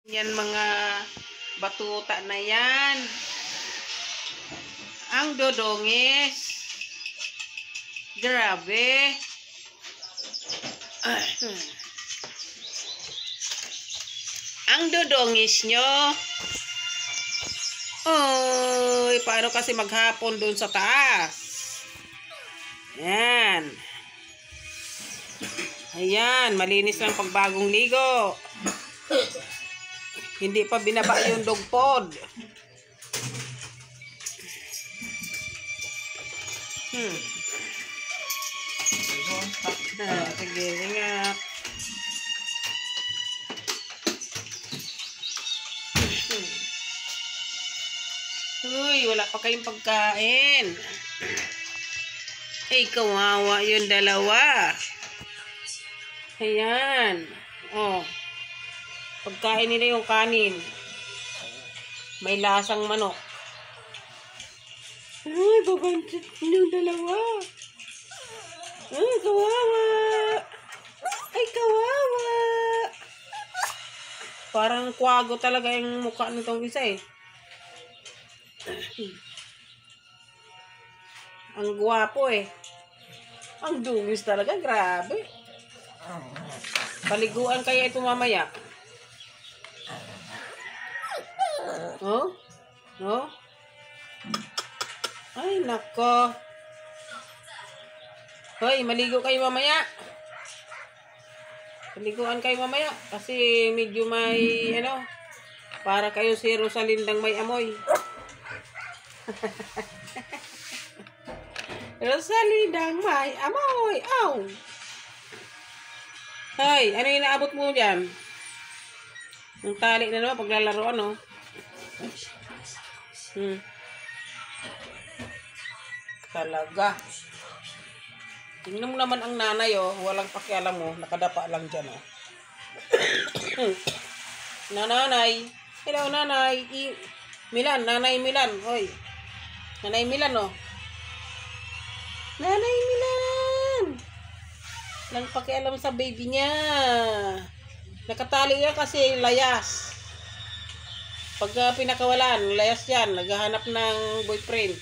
Yan mga batuta na yan. Ang dodongis. Grabe. Ang dodongis nyo. Oy, paano kasi maghapon doon sa taas? Yan. Ayan, malinis lang pagbagong ligo. Hindi pa binaba yung dog pod. Sige, ingat. Uy, wala pa kayong pagkain. Ay, kawawa yung dalawa. Ayan. Oh. Pagkain nila yung kanin. May lasang manok. Ay, babansit yung dalawa. Ay, kawawa. Ay, kawawa. Parang kwago talaga yung mukha nitong isa eh. Ang gwapo eh. Ang dungis talaga, grabe. Paliguan kaya ito mamaya. Oh? Oh? Ay, nako. Hoy, maligo kayo mamaya. Paliguan kayo mamaya. Kasi medyo may, para kayo si Rosalindang may amoy. Rosalindang may amoy. Aw! Hoy, ano yung naabot mo dyan? Ang tali na naman paglalaroan, oh. Talaga. Tingnan mo naman ang nanay, oh. Walang pakialam, oh. Nakadapa lang dyan, oh. Nanay. Hello, nanay. Milan, nanay Milan. Hoy. Nanay Milan, oh. Nanay Milan. Lang pakialam sa baby niya. Nakatali yan kasi layas. Pag pinakawalan, layas yan. Naghahanap ng boyfriend.